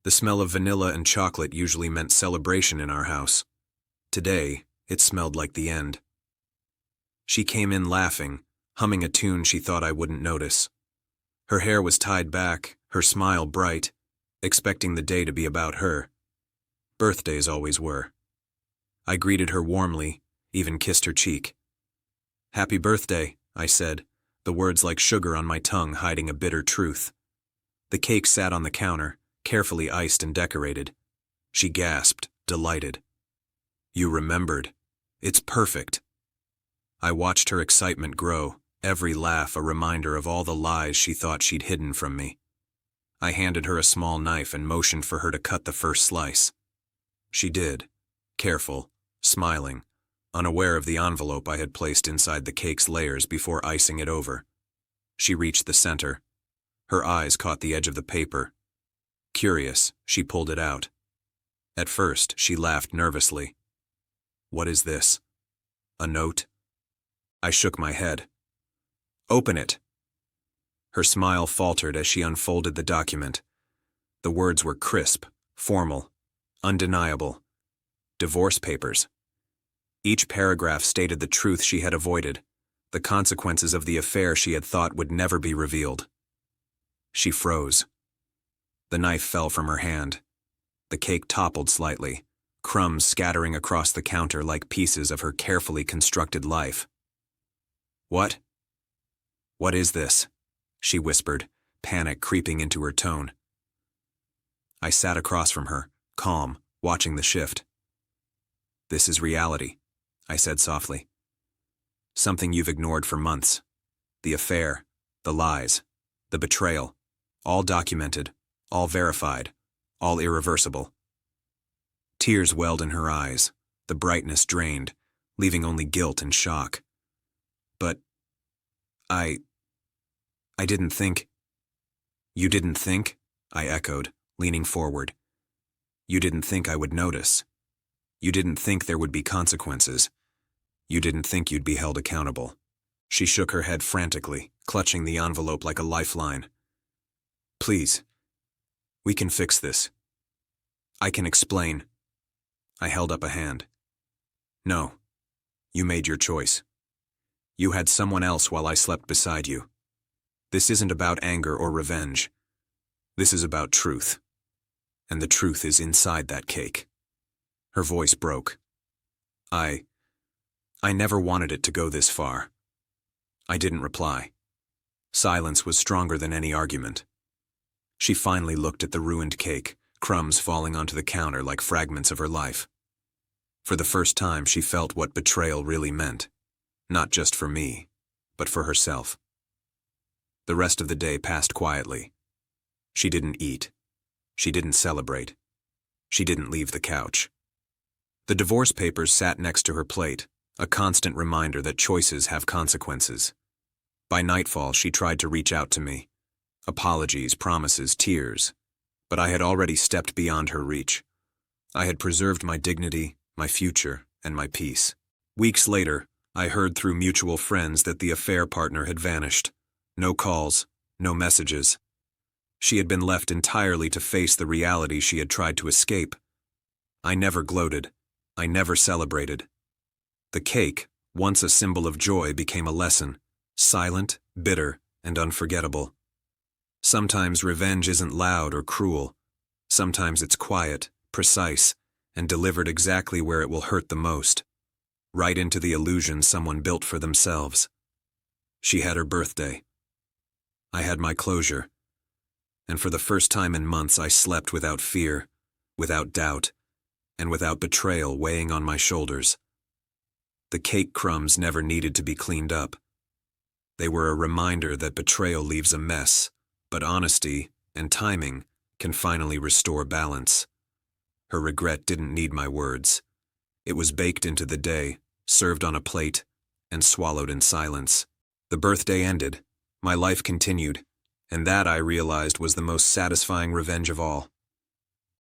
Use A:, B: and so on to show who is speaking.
A: The smell of vanilla and chocolate usually meant celebration in our house. Today, it smelled like the end. She came in laughing, humming a tune she thought I wouldn't notice. Her hair was tied back, her smile bright, expecting the day to be about her. Birthdays always were. I greeted her warmly, even kissed her cheek. "Happy birthday," I said, the words like sugar on my tongue hiding a bitter truth. The cake sat on the counter, carefully iced and decorated. She gasped, delighted. "You remembered. It's perfect." I watched her excitement grow, every laugh a reminder of all the lies she thought she'd hidden from me. I handed her a small knife and motioned for her to cut the first slice. She did, careful, smiling, unaware of the envelope I had placed inside the cake's layers before icing it over. She reached the center. Her eyes caught the edge of the paper. Curious, she pulled it out. At first, she laughed nervously. "What is this? A note?" I shook my head. "Open it." Her smile faltered as she unfolded the document. The words were crisp, formal, undeniable. Divorce papers. Each paragraph stated the truth she had avoided, the consequences of the affair she had thought would never be revealed. She froze. The knife fell from her hand. The cake toppled slightly, crumbs scattering across the counter like pieces of her carefully constructed life. "What? What is this?" she whispered, panic creeping into her tone. I sat across from her, calm, watching the shift. "This is reality," I said softly. "Something you've ignored for months. The affair, the lies, the betrayal, all documented, all verified, all irreversible." Tears welled in her eyes, the brightness drained, leaving only guilt and shock. "But I didn't think." "You didn't think?" I echoed, leaning forward. "You didn't think I would notice. You didn't think there would be consequences. You didn't think you'd be held accountable." She shook her head frantically, clutching the envelope like a lifeline. "Please, we can fix this. I can explain." I held up a hand. "No, you made your choice. You had someone else while I slept beside you. This isn't about anger or revenge. This is about truth. And the truth is inside that cake." Her voice broke. I never wanted it to go this far." I didn't reply. Silence was stronger than any argument. She finally looked at the ruined cake, crumbs falling onto the counter like fragments of her life. For the first time, she felt what betrayal really meant. Not just for me, but for herself. The rest of the day passed quietly. She didn't eat. She didn't celebrate. She didn't leave the couch. The divorce papers sat next to her plate, a constant reminder that choices have consequences. By nightfall, she tried to reach out to me. Apologies, promises, tears. But I had already stepped beyond her reach. I had preserved my dignity, my future, and my peace. Weeks later, I heard through mutual friends that the affair partner had vanished. No calls, no messages. She had been left entirely to face the reality she had tried to escape. I never gloated. I never celebrated. The cake, once a symbol of joy, became a lesson, silent, bitter, and unforgettable. Sometimes revenge isn't loud or cruel. Sometimes it's quiet, precise, and delivered exactly where it will hurt the most. Right into the illusion someone built for themselves. She had her birthday. I had my closure. And for the first time in months, I slept without fear, without doubt, and without betrayal weighing on my shoulders. The cake crumbs never needed to be cleaned up. They were a reminder that betrayal leaves a mess, but honesty and timing can finally restore balance. Her regret didn't need my words. It was baked into the day, served on a plate, and swallowed in silence. The birthday ended. My life continued, and that, I realized, was the most satisfying revenge of all.